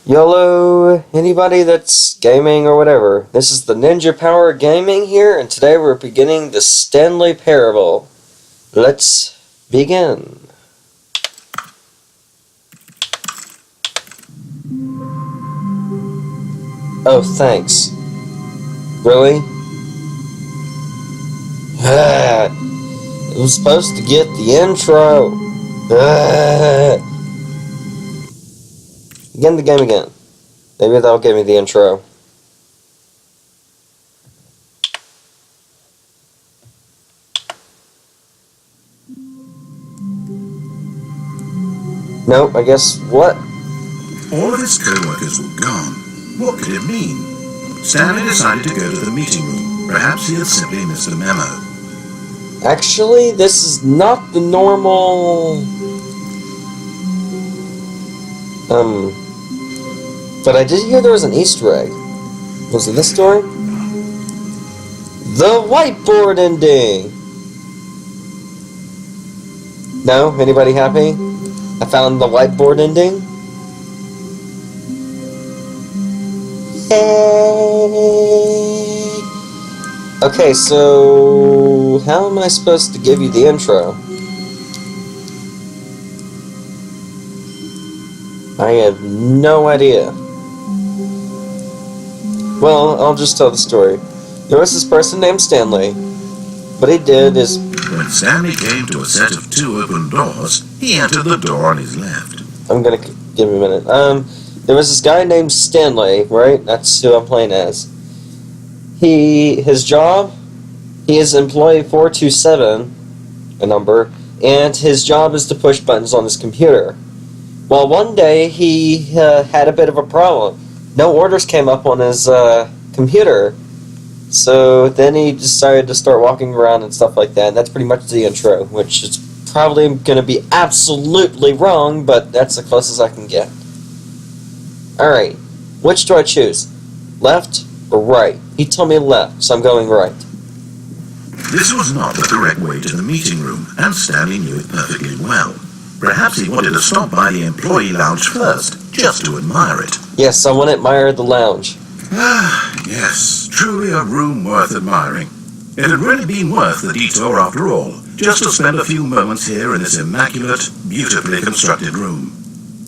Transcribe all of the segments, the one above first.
YOLO, anybody that's gaming or whatever. This is the Ninja Power Gaming here, and today we're beginning the Stanley Parable. Let's begin. Oh, thanks. Really? It was supposed to get the intro. Begin the game again. Maybe that'll give me the intro. Nope, I guess what? All of his co-workers were gone. What could it mean? Stanley decided to go to the meeting room. Perhaps he had simply missed a memo. Actually, this is not the normal... But I did hear there was an Easter egg. Was it this story? The whiteboard ending! No? Anybody happy? I found the whiteboard ending? Yay! Okay, so... how am I supposed to give you the intro? I have no idea. Well, I'll just tell the story. There was this person named Stanley. What he did is... when Stanley came to a set of two open doors, he entered the door on his left. I'm gonna give him a minute. There was this guy named Stanley, right? That's who I'm playing as. His job, he is employee 427, a number, and his job is to push buttons on his computer. Well, one day he had a bit of a problem. No orders came up on his computer, so then he decided to start walking around and stuff like that, and that's pretty much the intro, which is probably going to be absolutely wrong, but that's the closest I can get. Alright, which do I choose? Left or right? He told me left, so I'm going right. This was not the correct way to the meeting room, and Stanley knew it perfectly well. Perhaps he wanted to stop by the employee lounge first, just to admire it. Yes, I want to admire the lounge. Ah, yes, truly a room worth admiring. It had really been worth the detour after all, just to spend a few moments here in this immaculate, beautifully constructed room.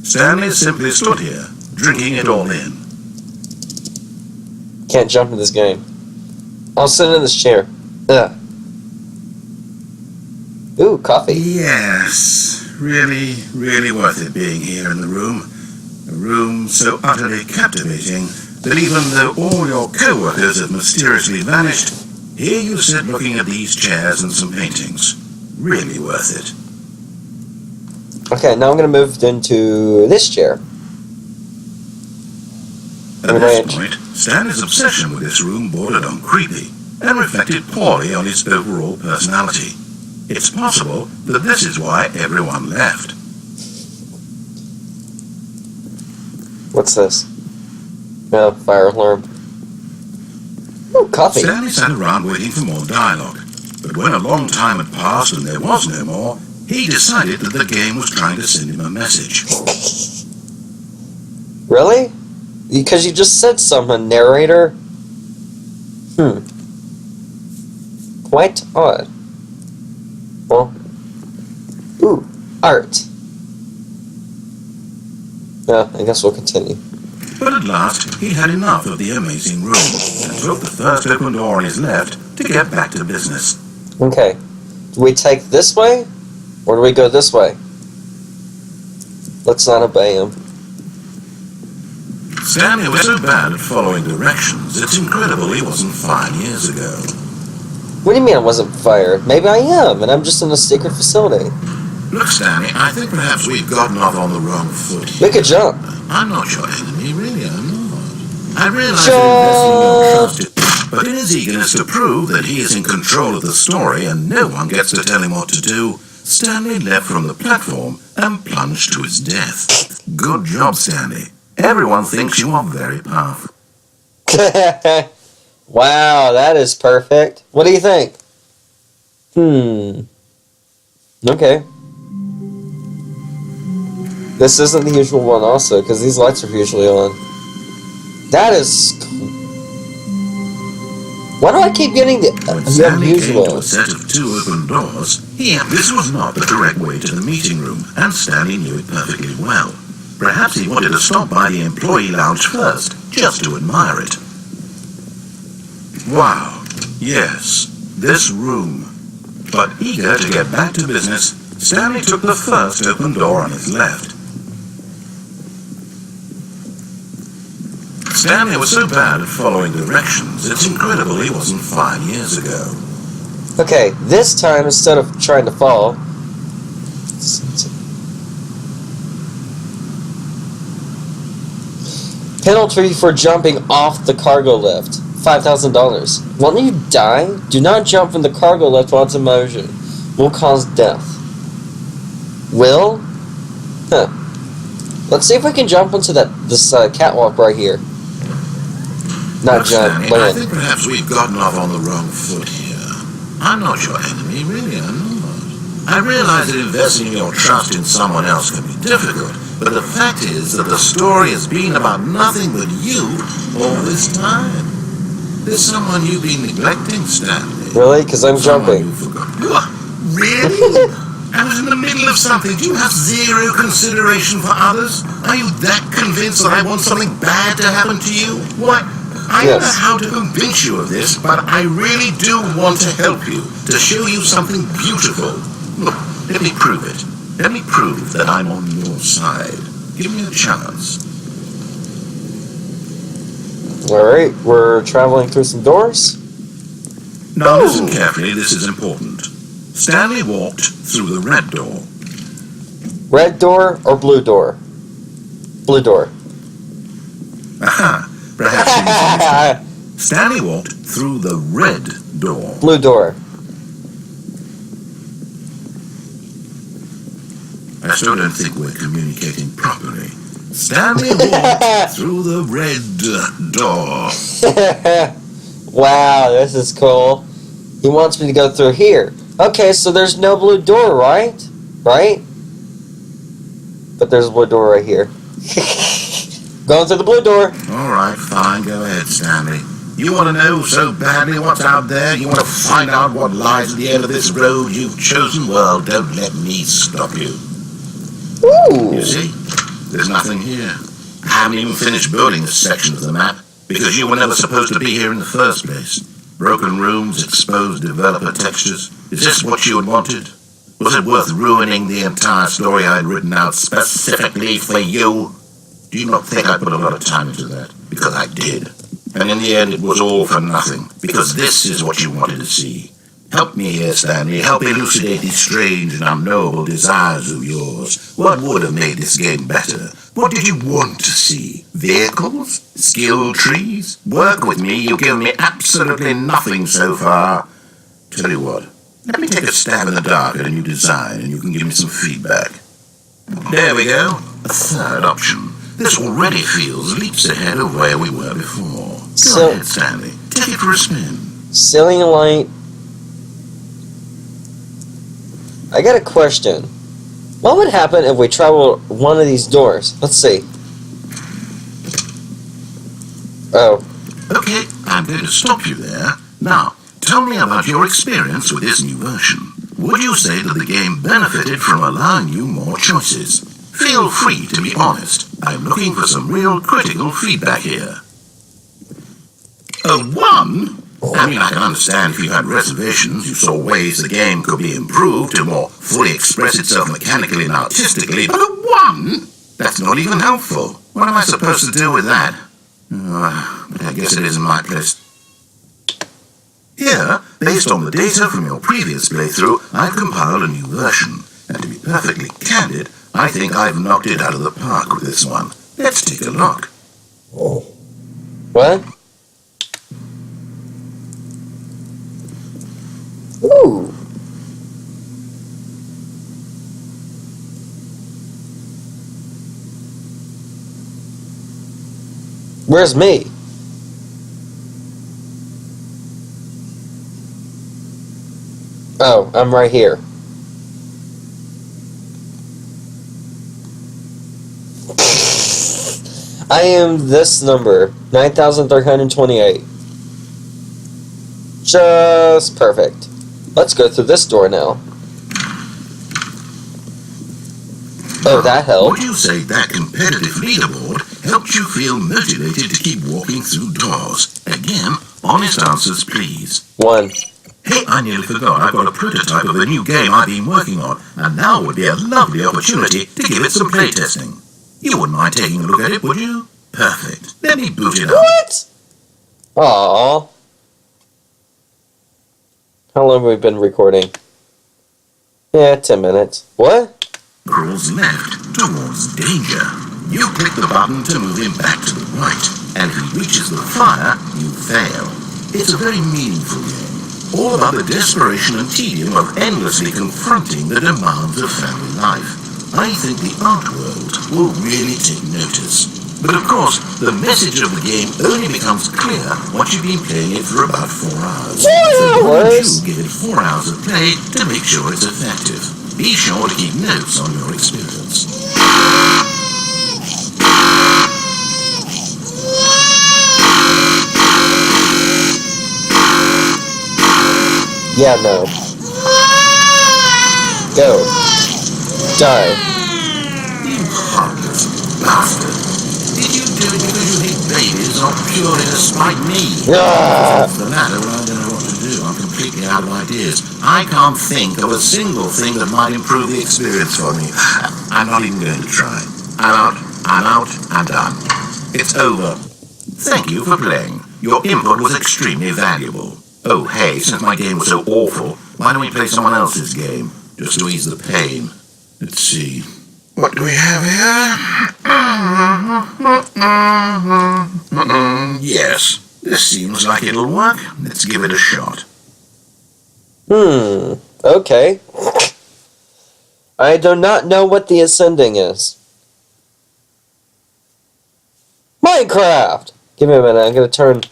Stanley simply stood here, drinking it all in. Can't jump in this game. I'll sit in this chair. Ugh. Ooh, coffee. Yes, really, really worth it being here in the room. A room so utterly captivating that even though all your co-workers have mysteriously vanished, here you sit looking at these chairs and some paintings. Really worth it. Okay, now I'm going to move into this chair. At this point, Stanley's obsession with this room bordered on creepy and reflected poorly on his overall personality. It's possible that this is why everyone left. What's this? No, fire alarm. Oh, coffee. Stanley sat around waiting for more dialogue, but when a long time had passed and there was no more, he decided that the game was trying to send him a message. Really? Because you just said something, narrator. Quite odd. Well, ooh, art. Yeah, I guess we'll continue. But at last, he had enough of the amazing room and took the first open door on his left to get back to business. Okay. Do we take this way? Or do we go this way? Let's not obey him. Stanley was so bad at following directions, it's incredible he wasn't 5 years ago. What do you mean I wasn't fired? Maybe I am, and I'm just in a secret facility. Look, Stanley, I think perhaps we've gotten off on the wrong foot here. Make a jump. I'm not your enemy, really, I'm not. I realize that investing your trust, but in his eagerness to prove that he is in control of the story and no one gets to tell him what to do, Stanley leapt from the platform and plunged to his death. Good job, Stanley. Everyone thinks you are very powerful. Wow, that is perfect. What do you think? Okay. This isn't the usual one also, because these lights are usually on. That is... Why do I keep getting the Stanley unusual? came to a set of 2 open doors. This was not the correct way to the meeting room, and Stanley knew it perfectly well. Perhaps he wanted to stop by the employee lounge first, just to admire it. Wow, yes, this room. But eager to get back to business, Stanley took the first open door on his left. Stanley was so bad at following directions, it's incredible he wasn't 5 years ago. Okay, this time, instead of trying to fall... Penalty for jumping off the cargo lift. $5,000. Won't you die? Do not jump from the cargo lift while it's in motion. Will cause death. Will? Huh. Let's see if we can jump onto this catwalk right here. Not jump, Stanley, land. I think perhaps we've gotten off on the wrong foot here. I'm not your enemy, really, I'm not. I realize that investing your trust in someone else can be difficult, but the fact is that the story has been about nothing but you all this time. There's someone you've been neglecting, Stanley. Really? Because I'm jumping. Really? I was in the middle of something. Do you have zero consideration for others? Are you that convinced that I want something bad to happen to you? Why? I don't know how to convince you of this, but I really do want to help you, to show you something beautiful. Look, let me prove it. Let me prove that I'm on your side. Give me a chance. Alright, we're traveling through some doors. Now listen carefully, this is important. Stanley walked through the red door. Red door or blue door? Blue door. Aha, perhaps you misunderstood. Stanley walked through the red door. Blue door. I still don't think we're communicating properly. Stanley walked through the red door. Wow, this is cool. He wants me to go through here. Okay, so there's no blue door, right? Right? But there's a blue door right here. Going through the blue door. Alright, fine, go ahead, Stanley. You want to know so badly what's out there? You want to find out what lies at the end of this road you've chosen? Well, don't let me stop you. Ooh. You see? There's nothing here. I haven't even finished building this section of the map, because you were never supposed to be here in the first place. Broken rooms, exposed developer textures. Is this what you had wanted? Was it worth ruining the entire story I'd written out specifically for you? Do you not think I put a lot of time into that? Because I did. And in the end, it was all for nothing, because this is what you wanted to see. Help me here, Stanley. Help elucidate these strange and unknowable desires of yours. What would have made this game better? What did you want to see? Vehicles? Skill trees? Work with me. You've given me absolutely nothing so far. Tell you what, let me take a stab in the dark at a new design and you can give me some feedback. There we go. A third option. This already feels leaps ahead of where we were before. Go ahead, Stanley. Take it for a spin. Ceiling light. I got a question. What would happen if we traveled one of these doors? Let's see. Oh. Okay, I'm going to stop you there. Now, tell me about your experience with this new version. Would you say that the game benefited from allowing you more choices? Feel free to be honest. I'm looking for some real critical feedback here. A 1? I mean, I can understand if you had reservations, you saw ways the game could be improved to more fully express itself mechanically and artistically, but a 1? That's not even helpful. What am I supposed to do with that? But I guess it isn't my place. Here, based on the data from your previous playthrough, I've compiled a new version. And to be perfectly candid, I think I've knocked it out of the park with this one. Let's take a look. What? Ooh. Where's me? Oh, I'm right here. I am this number, 9,328. Just perfect. Let's go through this door now. Oh, that helped. Would you say that competitive leaderboard helped you feel motivated to keep walking through doors? Again, honest answers, please. 1. Hey, I nearly forgot. I've got a prototype of a new game I've been working on, and now would be a lovely opportunity to give it some playtesting. You wouldn't mind taking a look at it, would you? Perfect. Let me boot it up. What? Aww. How long have we been recording? Yeah, 10 minutes. What? Crawls left towards danger. You click the button to move him back to the right, and if he reaches the fire, you fail. It's a very meaningful game. All about the desperation and tedium of endlessly confronting the demands of family life. I think the art world will really take notice. But of course, the message of the game only becomes clear once you've been playing it for about 4 hours. So why don't you give it 4 hours of play to make sure it's effective. Be sure to keep notes on your experience. Yeah, no. Go. Die. You heartless bastard. Did you do it because you hate babies or purely to spite me? Ah! What's the matter? Well, I don't know what to do. I'm completely out of ideas. I can't think of a single thing that might improve the experience for me. I'm not even going to try. I'm out, I'm done. It's over. Thank you for playing. Your input was extremely valuable. Oh, hey, since my game was so awful, why don't we play someone else's game, just to ease the pain? Let's see. What do we have here? Yes, this seems like it'll work. Let's give it a shot. Okay. I do not know what the ascending is. Minecraft! Give me a minute, I'm gonna turn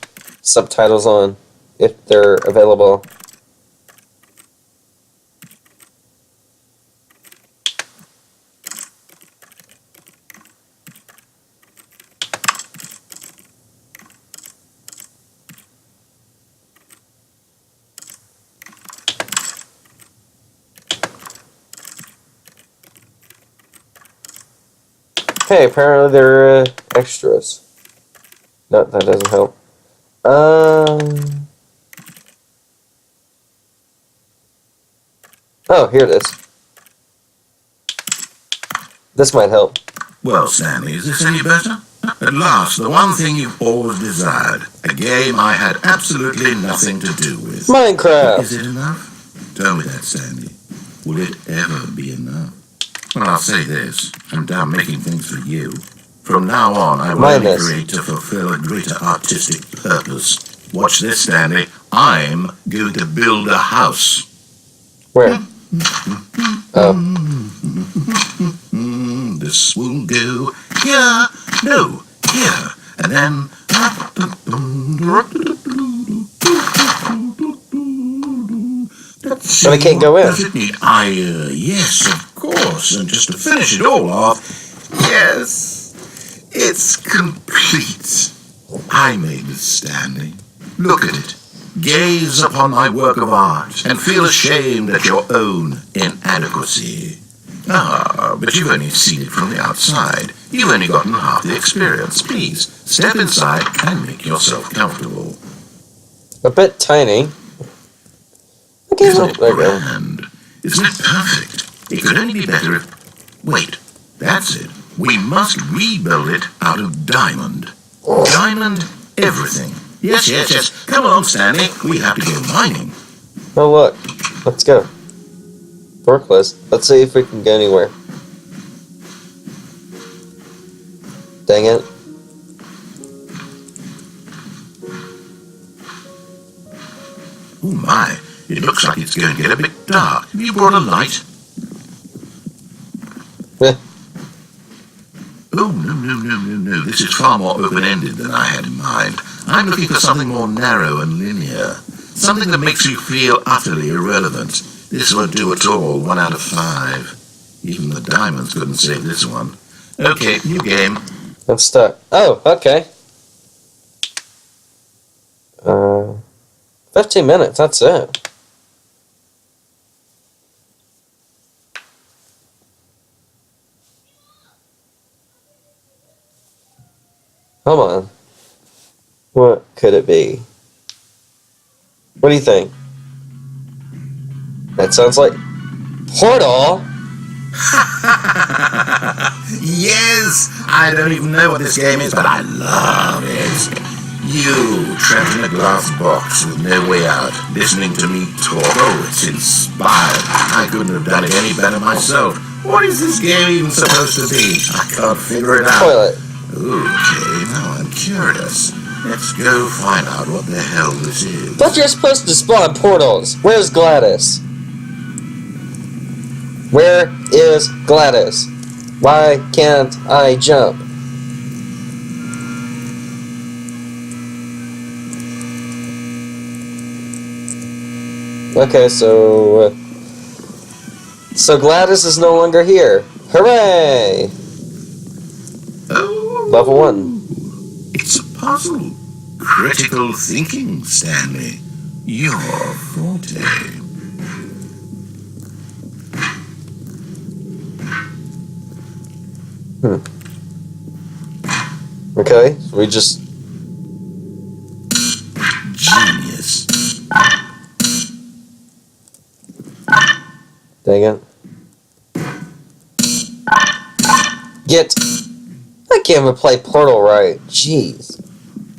subtitles on, if they're available. Hey, apparently they're extras. No, that doesn't help. Oh, here it is. This might help. Well, Stanley, is this any better? At last, the one thing you've always desired. A game I had absolutely nothing to do with. Minecraft! Is it enough? Tell me that, Stanley. Will it ever be enough? Well, I'll say this. I'm done making things for you. From now on, I will only create to fulfill a greater artistic purpose. Watch this, Stanley. I'm going to build a house. Where? Oh. This will go here. No, here. And then... But I can't go in. Does it need yes, of course. And just to finish it all off, yes, it's complete. I made it, Stanley. Look at it. Gaze upon my work of art and feel ashamed at your own inadequacy. Ah, but you've only seen it from the outside. You've only gotten half the experience. Please, step inside and make yourself comfortable. A bit tiny. Okay, Isn't it grand? Isn't it perfect? It could only be better if... Wait, that's it. We must rebuild it out of diamond. Diamond everything. Yes. Come along, Stanley. We have to go mining. Oh, look. Let's go. Door closed. Let's see if we can go anywhere. Dang it. Oh, my. It looks like it's going to get a bit dark. Have you brought a light? Oh, no. This is far more open-ended than I had in mind. I'm looking for something more narrow and linear. Something that makes you feel utterly irrelevant. This won't do at all. 1 out of 5. Even the diamonds couldn't save this one. Okay, new game. Let's start. Oh, okay. 15 minutes, that's it. Come on. What could it be? What do you think? That sounds like Portal. Yes! I don't even know what this game is, but I love it. You, trapped in a glass box with no way out, listening to me talk. Oh, it's inspired. I couldn't have done it any better myself. What is this game even supposed to be? I can't figure it out. Toilet. Okay, now I'm curious. Let's go find out what the hell this is. But you're supposed to spawn portals. Where's Gladys? Where is Gladys? Why can't I jump? Okay, so Gladys is no longer here. Hooray! Oh, Level 1. it's a puzzle. Critical thinking, Stanley. Your forte. Okay, so we just... Genius. Dang it. Get... I can't even play Portal right. Jeez.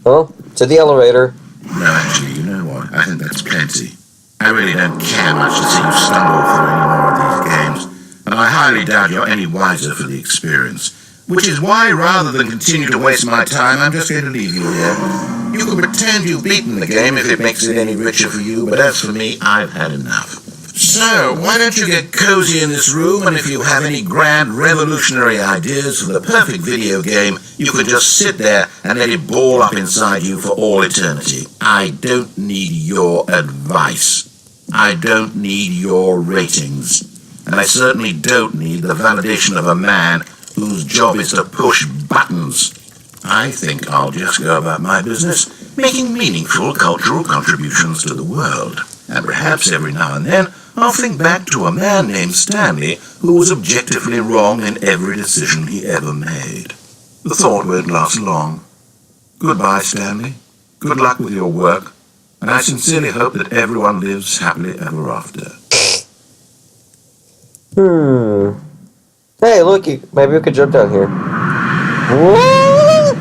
Well, to the elevator. No, actually, you know what? I think that's plenty. I really don't care much to see you stumble through any more of these games, and I highly doubt you're any wiser for the experience. Which is why, rather than continue to waste my time, I'm just going to leave you here. You can pretend you've beaten the game if it makes it any richer for you, but as for me, I've had enough. So, why don't you get cozy in this room, and if you have any grand revolutionary ideas for the perfect video game, you can just sit there and let it ball up inside you for all eternity. I don't need your advice. I don't need your ratings. And I certainly don't need the validation of a man whose job is to push buttons. I think I'll just go about my business, making meaningful cultural contributions to the world. And perhaps every now and then, I'll think back to a man named Stanley who was objectively wrong in every decision he ever made. The thought won't last long. Goodbye, Stanley. Good luck with your work, and I sincerely hope that everyone lives happily ever after. Hey, look, maybe we could jump down here. What?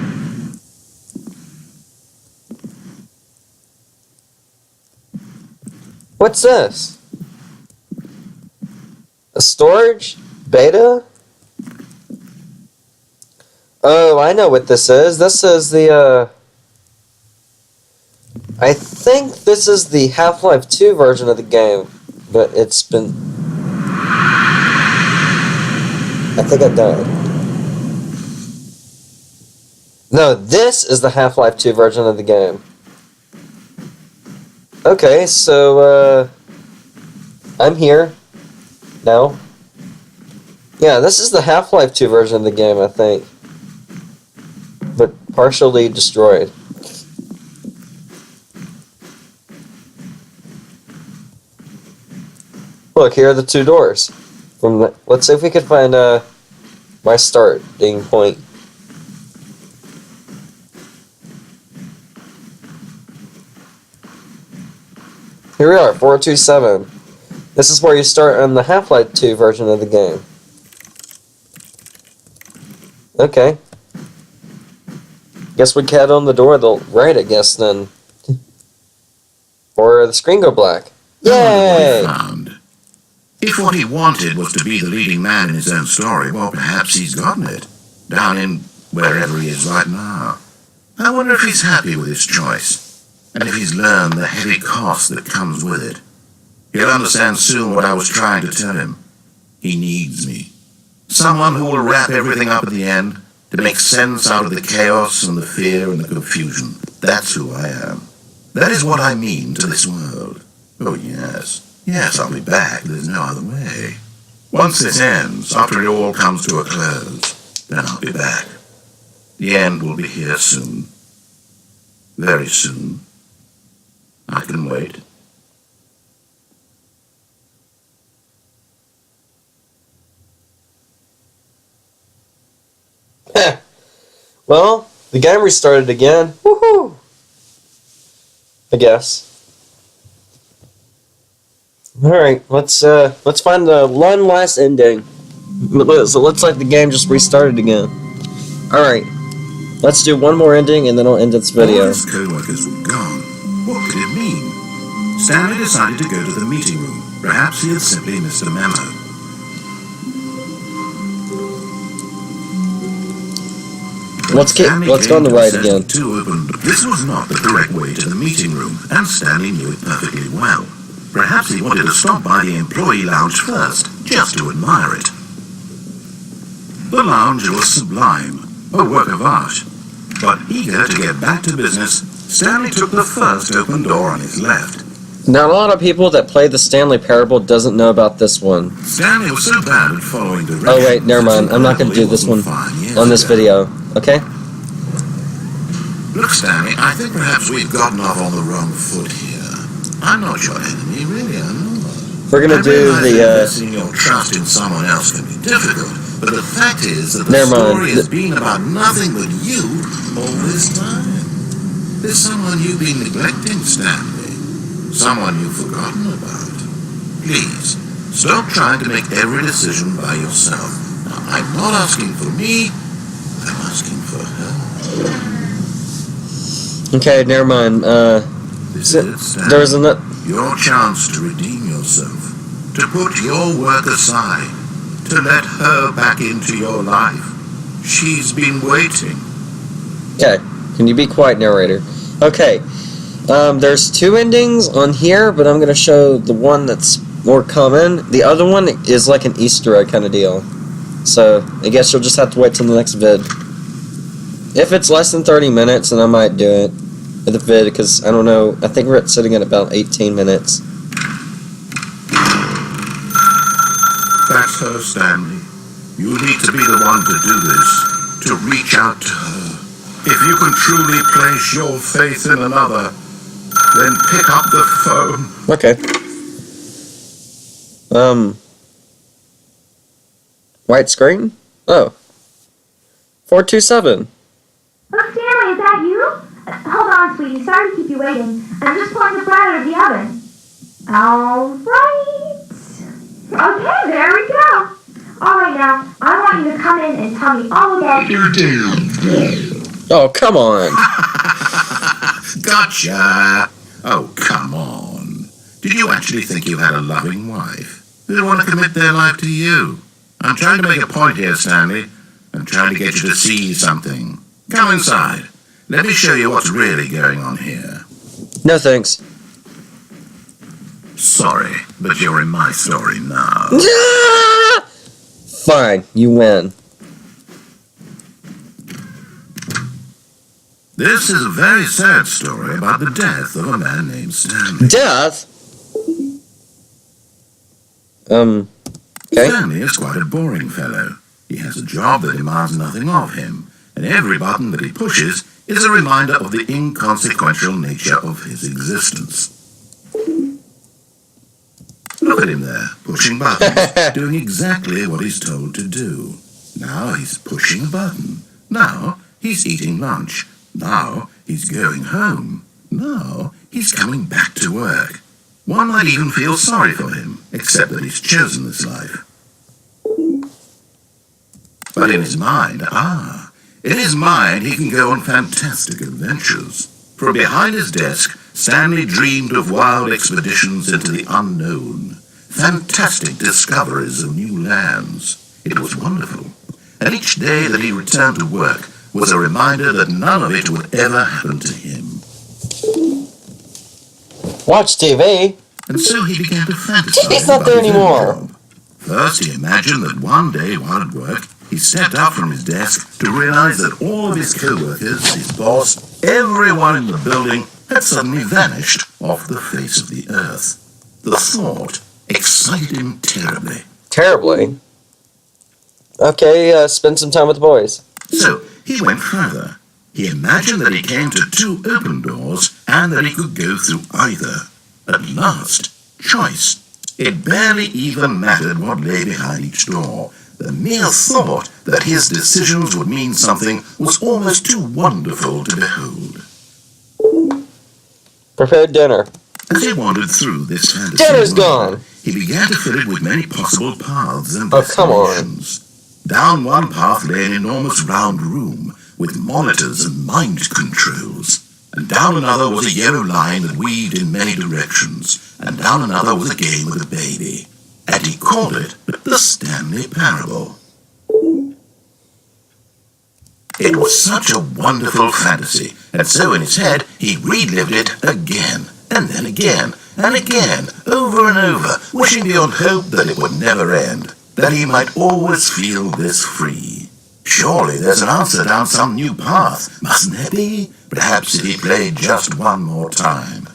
What's this? A storage? Beta? Oh, I know what this is. This is the, I think this is the Half-Life 2 version of the game, but it's been... I think I died. No, this is the Half-Life 2 version of the game. Okay, so, I'm here. No? Yeah, this is the Half-Life 2 version of the game, I think. But partially destroyed. Look, here are the two doors. Let's see if we can find my starting point. Here we are, 427. This is where you start on the Half-Life 2 version of the game. Okay. Guess we cat on the door the right, I guess, then. Or the screen go black. Yay! Found. If what he wanted was to be the leading man in his own story, well, perhaps he's gotten it. Down in wherever he is right now. I wonder if he's happy with his choice. And if he's learned the heavy cost that comes with it. He'll understand soon what I was trying to tell him. He needs me. Someone who will wrap everything up at the end to make sense out of the chaos and the fear and the confusion. That's who I am. That is what I mean to this world. Oh, yes. Yes, I'll be back. There's no other way. Once this ends, after it all comes to a close, then I'll be back. The end will be here soon. Very soon. I can wait. Well, the game restarted again. Woohoo! I guess. Alright, let's find the one last ending. So it looks like the game just restarted again. Alright. Let's do one more ending and then I'll end this video. All his co-workers were gone. What could it mean? Stanley decided to go to the meeting room. Perhaps he had simply missed a memo. Let's go on the right again. This was not the correct way to the meeting room, and Stanley knew it perfectly well. Perhaps he wanted to stop by the employee lounge first, just to admire it. The lounge was sublime, a work of art. But eager to get back to business, Stanley took the first open door on his left. Now, a lot of people that play the Stanley Parable doesn't know about this one. Stanley was so bad at following directions. Oh wait, never mind. I'm not going to do this one on this video. Okay? Look, Stanley, I think perhaps we've gotten off on the wrong foot here. I'm not your enemy, really, I'm not. We're going to do the... Investing your trust in someone else can be difficult, but the fact is that the story has been about nothing but you all this time. There's someone you've been neglecting, Stanley. Someone you've forgotten about. Please, stop trying to make every decision by yourself. Now, I'm not asking for me, I'm asking for her. Okay, never mind. This is it, Stanley. There's your chance to redeem yourself, to put your work aside, to let her back into your life. She's been waiting. Okay, can you be quiet, narrator? Okay, there's two endings on here, but I'm going to show the one that's more common. The other one is like an Easter egg kind of deal. So, I guess you'll just have to wait till the next vid. If it's less than 30 minutes, then I might do it for the vid, because I don't know, I think we're sitting at about 18 minutes. That's her, Stanley. You need to be the one to do this, to reach out to her. If you can truly place your faith in another, then pick up the phone. Okay. White screen? Oh. 427. Oh, Stanley, is that you? Hold on, sweetie. Sorry to keep you waiting. I'm just pulling the fry out of the oven. All right. Okay, there we go. All right, now, I want you to come in and tell me all about your day. Oh, come on. Gotcha. Oh, come on. Did you actually think you had a loving wife who'd want to commit their life to you? I'm trying to make a point here, Stanley. I'm trying to get you to see something. Come inside. Let me show you what's really going on here. No thanks. Sorry, but you're in my story now. Fine, you win. This is a very sad story about the death of a man named Stanley. Death? Okay. Stanley is quite a boring fellow. He has a job that demands nothing of him, and every button that he pushes is a reminder of the inconsequential nature of his existence. Look at him there, pushing buttons, doing exactly what he's told to do. Now he's pushing a button. Now he's eating lunch. Now he's going home. Now he's coming back to work. One might even feel sorry for him, except that he's chosen this life. But in his mind, he can go on fantastic adventures. From behind his desk, Stanley dreamed of wild expeditions into the unknown, fantastic discoveries of new lands. It was wonderful, and each day that he returned to work was a reminder that none of it would ever happen to him. Watch TV. And so he began to fantasize. TV's not there anymore. First, he imagined that one day while at work, he stepped up from his desk to realize that all of his co-workers, his boss, everyone in the building had suddenly vanished off the face of the earth. The thought excited him terribly. Terribly? Okay, spend some time with the boys. So he went further. He imagined that he came to two open doors and that he could go through either. At last, choice. It barely even mattered what lay behind each door. The mere thought that his decisions would mean something was almost too wonderful to behold. Prepare dinner. As he wandered through this fantasy Dinner's world, gone! he began to fill it with many possible paths and Oh, come on. destinations. Down one path lay an enormous round room with monitors and mind controls. And down another was a yellow line that weaved in many directions. And down another was a game with a baby. And he called it the Stanley Parable. It was such a wonderful fantasy, and so in his head he relived it again, and then again, and again, over and over, wishing beyond hope that it would never end, that he might always feel this free. Surely there's an answer down some new path, mustn't there be? Perhaps if he played just one more time.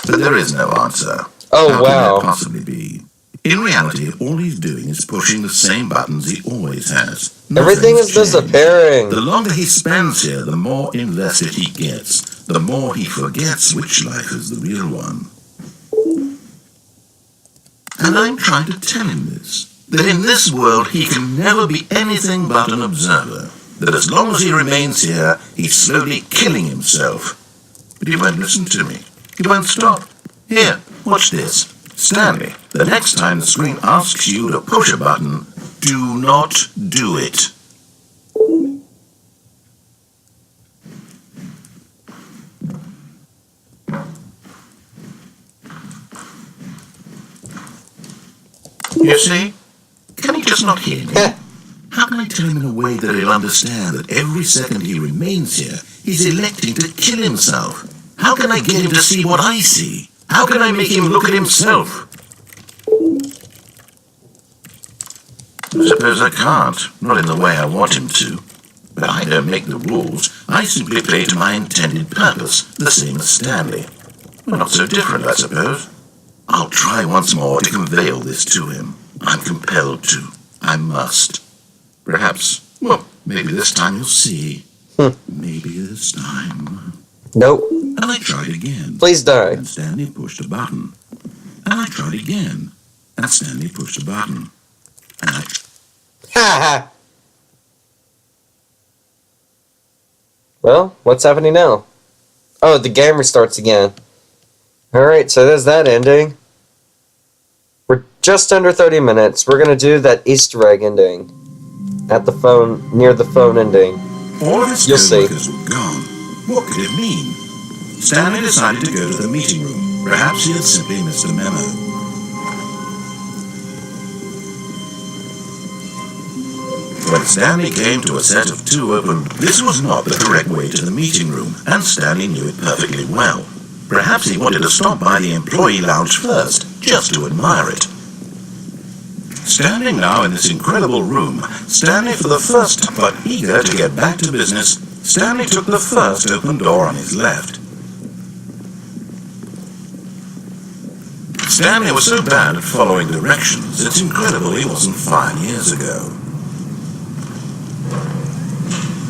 But there is no answer. Oh, How wow. can there possibly be? In reality, all he's doing is pushing the same buttons he always has. Everything is Nothing's changed. disappearing. The longer he spends here, the more invested he gets. The more he forgets which life is the real one. And I'm trying to tell him this. That in this world he can never be anything but an observer. That as long as he remains here, he's slowly killing himself. But he won't listen to me. He won't stop. Here, watch this. Stanley, the next time the screen asks you to push a button, do not do it. You see? Can he just not hear me? How can I tell him in a way that he'll understand that every second he remains here, he's electing to kill himself? How can I get him to see what I see? How can I make him look at himself? I suppose I can't, not in the way I want him to. But I don't make the rules. I simply play to my intended purpose, the same as Stanley. We're not so different, I suppose. I'll try once more to convey all this to him. I'm compelled to. I must. Perhaps, well, maybe this time you'll see. Maybe this time. Nope. And I tried again. Please die. And Stanley pushed a button. And I tried again. And Stanley pushed a button. And I... Ha ha! Well, what's happening now? Oh, the game restarts again. Alright, so there's that ending. We're just under 30 minutes. We're gonna do that Easter egg ending. At the phone, near the phone ending. All of his You'll see. co-workers were gone. What could it mean? Stanley decided to go to the meeting room. Perhaps he had simply missed a memo. When Stanley came to a set of two open, this was not the correct way to the meeting room, and Stanley knew it perfectly well. Perhaps he wanted to stop by the employee lounge first, just to admire it. Standing now in this incredible room, Stanley for the first, but eager to get back to business, Stanley took the first open door on his left. Stanley was so bad at following directions, it's incredible he wasn't 5 years ago.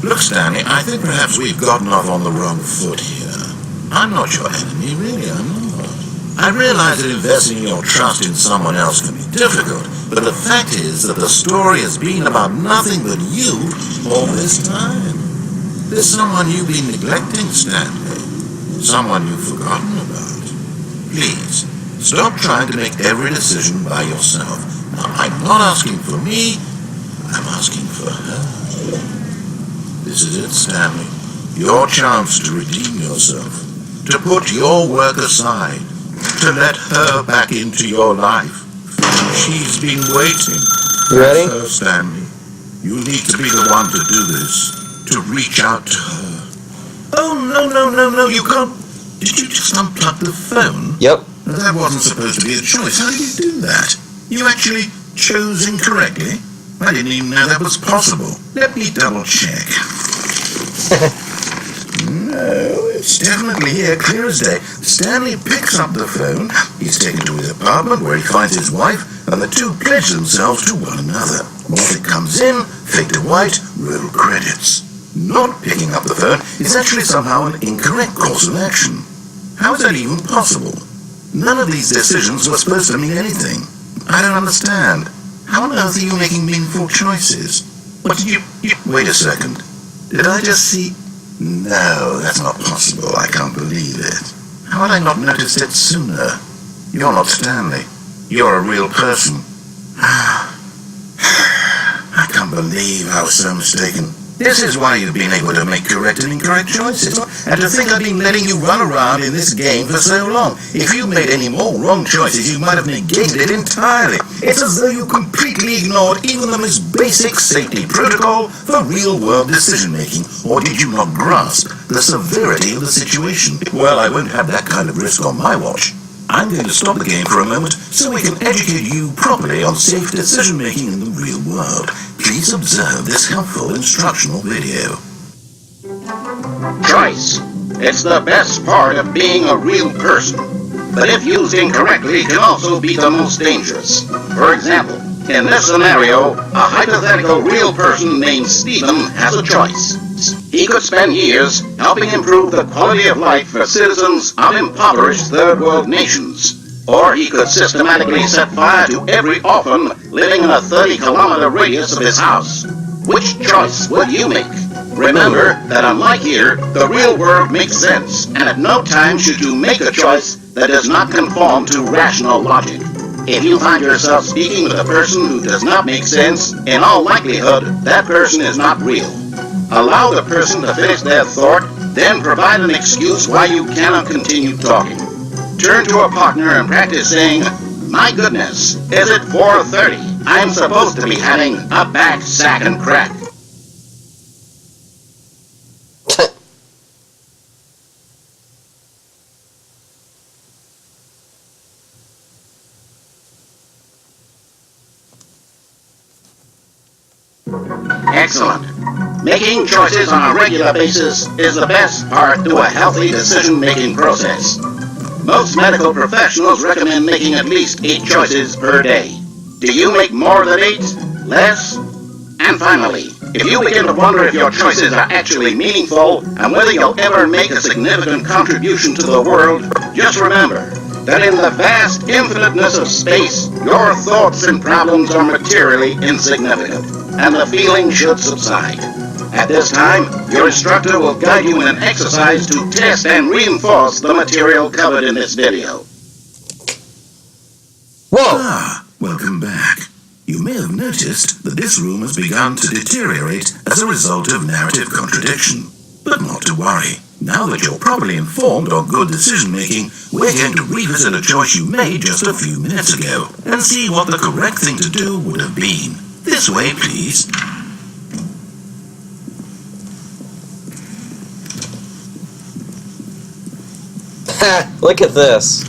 Look, Stanley, I think perhaps we've gotten off on the wrong foot here. I'm not your enemy, really, I'm not. I realize that investing your trust in someone else can be difficult, but the fact is that the story has been about nothing but you all this time. There's someone you've been neglecting, Stanley. Someone you've forgotten about. Please, stop trying to make every decision by yourself. Now, I'm not asking for me, I'm asking for her. This is it, Stanley. Your chance to redeem yourself. To put your work aside. To let her back into your life. She's been waiting. You ready? So, Stanley, you need to be the one to do this. To reach out to her. Oh, no, you can't. Did you just unplug the phone? Yep. That wasn't supposed to be a choice. How did you do that? You actually chose incorrectly? I didn't even know that was possible. Let me double check. No, it's It's definitely here, clear as day. Stanley picks up the phone. He's taken to his apartment where he finds his wife, and the two pledge themselves to one another. Music comes in, fade to white, roll credits. Not picking up the phone is actually somehow an incorrect course of action. How is that even possible? None of these decisions were supposed to mean anything. I don't understand. How on earth are you making meaningful choices? What did you... Wait a second. Did I just see... No, that's not possible. I can't believe it. How had I not noticed it sooner? You're not Stanley. You're a real person. I can't believe I was so mistaken. This is why you've been able to make correct and incorrect choices. And to think I've been letting you run around in this game for so long. If you made any more wrong choices, you might have negated it entirely. It's as though you completely ignored even the most basic safety protocol for real-world decision-making. Or did you not grasp the severity of the situation? Well, I won't have that kind of risk on my watch. I'm going to stop the game for a moment so we can educate you properly on safe decision-making in the real world. Please observe this helpful instructional video. Choice. It's the best part of being a real person. But if used incorrectly, it can also be the most dangerous. For example, in this scenario, a hypothetical real person named Stephen has a choice. He could spend years helping improve the quality of life for citizens of impoverished third world nations. Or he could systematically set fire to every orphan living in a 30-kilometer radius of his house. Which choice would you make? Remember that unlike here, the real world makes sense, and at no time should you make a choice that does not conform to rational logic. If you find yourself speaking with a person who does not make sense, in all likelihood, that person is not real. Allow the person to finish their thought, then provide an excuse why you cannot continue talking. Turn to a partner and practice saying, "My goodness, is it 4:30? I'm supposed to be having a back, sack, and crack." Excellent. Making choices on a regular basis is the best part to a healthy decision-making process. Most medical professionals recommend making at least 8 choices per day. Do you make more than 8? Less? And finally, if you begin to wonder if your choices are actually meaningful and whether you'll ever make a significant contribution to the world, just remember that in the vast infiniteness of space, your thoughts and problems are materially insignificant, and the feeling should subside. At this time, your instructor will guide you in an exercise to test and reinforce the material covered in this video. Whoa! Welcome back. You may have noticed that this room has begun to deteriorate as a result of narrative contradiction. But not to worry. Now that you're properly informed on good decision-making, we're going to revisit a choice you made just a few minutes ago and see what the correct thing to do would have been. This way, please. Ha! Look at this.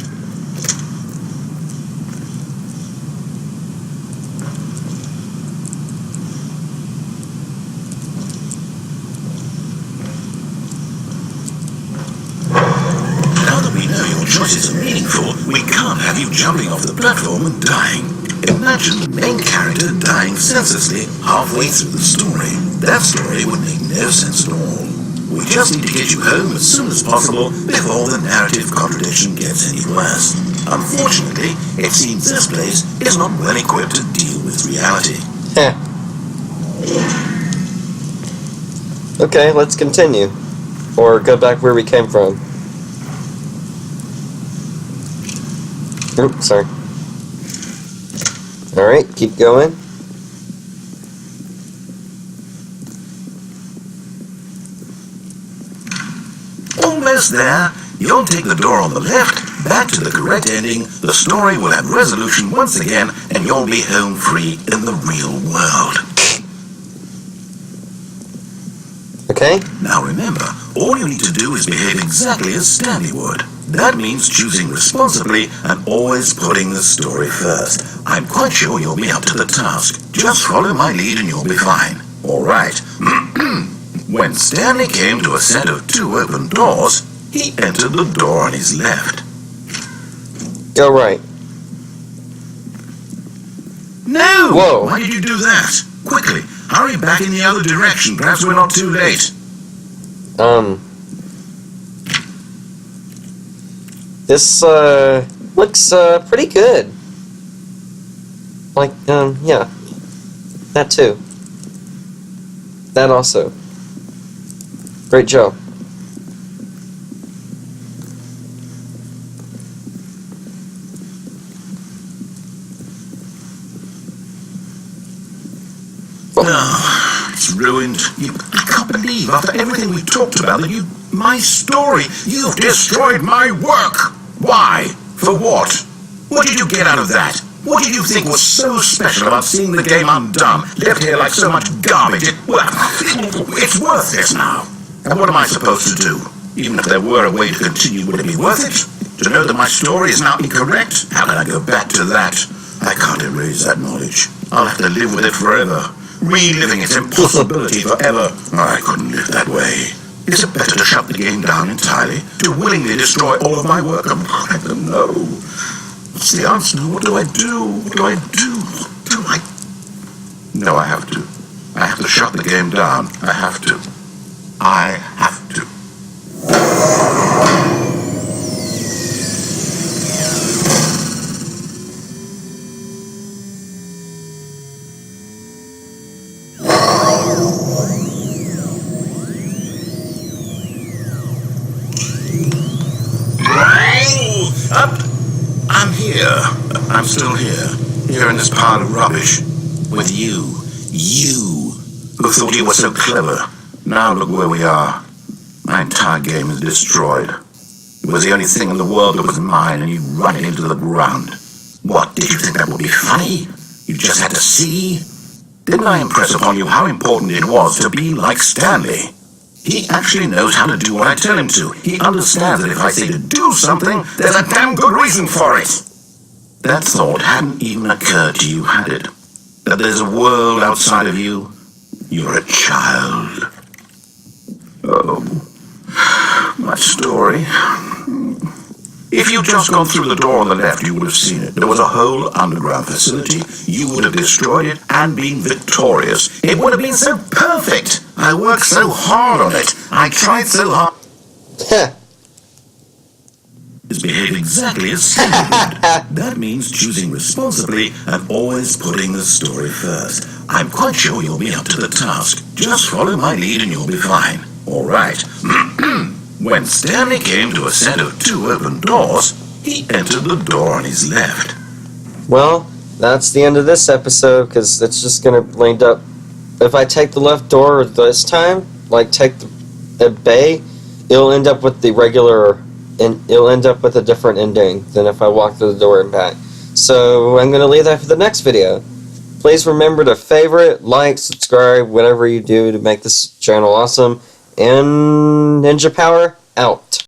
Now that we know your choices are meaningful, we can't have you jumping off the platform and dying. Imagine the main character dying senselessly halfway through the story. That story would make no sense at all. We just need to get you home as soon as possible before the narrative contradiction gets any worse. Unfortunately, it seems this place is not well equipped to deal with reality. Okay, let's continue. Or go back where we came from. Oops, sorry. Alright, keep going. Almost there. You'll take the door on the left, back to the correct ending, the story will have resolution once again, and you'll be home free in the real world. Okay? Now remember, all you need to do is behave exactly as Stanley would. That means choosing responsibly and always putting the story first. I'm quite sure you'll be up to the task. Just follow my lead and you'll be fine. Alright. When Stanley came to a set of 2 open doors, he entered the door on his left. Go right. No! Whoa. Why did you do that? Quickly, hurry back in the other direction. Perhaps we're not too late. This, looks, pretty good. Like, yeah. That too. That also. Great job. Oh, it's ruined. I can't believe, after everything we talked about, that my story, you've destroyed my work. Why? For what? What did you get out of that? What did you think was so special about seeing the game undone, left here like so much garbage? It's worthless now. And what am I supposed to do? Even if there were a way to continue, would it be worth it? To know that my story is now incorrect? How can I go back to that? I can't erase that knowledge. I'll have to live with it forever. Reliving its impossibility forever. I couldn't live that way. Is it better to shut the game down entirely? To willingly destroy all of my work? I don't know. What's the answer? What do I do? What do I do? What do I... No, I have to. I have to shut the game down. I have to. I have to. I'm here. I'm still here. Here in this pile of rubbish. With you. You. Who thought you were so clever. Now look where we are. My entire game is destroyed. It was the only thing in the world that was mine, and you run it into the ground. What, did you think that would be funny? You just had to see? Didn't I impress upon you how important it was to be like Stanley? He actually knows how to do what I tell him to. He understands that if I say to do something, there's a damn good reason for it. That thought hadn't even occurred to you, had it? That there's a world outside of you? You're a child. Oh, my story. If you'd just gone through the door on the left, you would have seen it. There was a whole underground facility. You would have destroyed it and been victorious. It would have been so perfect. I worked so hard on it. I tried so hard. Is behave exactly as Stanley would. That means choosing responsibly and always putting the story first. I'm quite sure you'll be up to the task. Just follow my lead and you'll be fine. All right. When Stanley came to a set of 2 open doors, he entered the door on his left. Well, that's the end of this episode, because it's just going to end up... If I take the left door this time, like take the bay, it'll end up with the regular... and it'll end up with a different ending than if I walk through the door and back. So I'm going to leave that for the next video. Please remember to favorite, like, subscribe, whatever you do to make this channel awesome. And Ninja Power, out.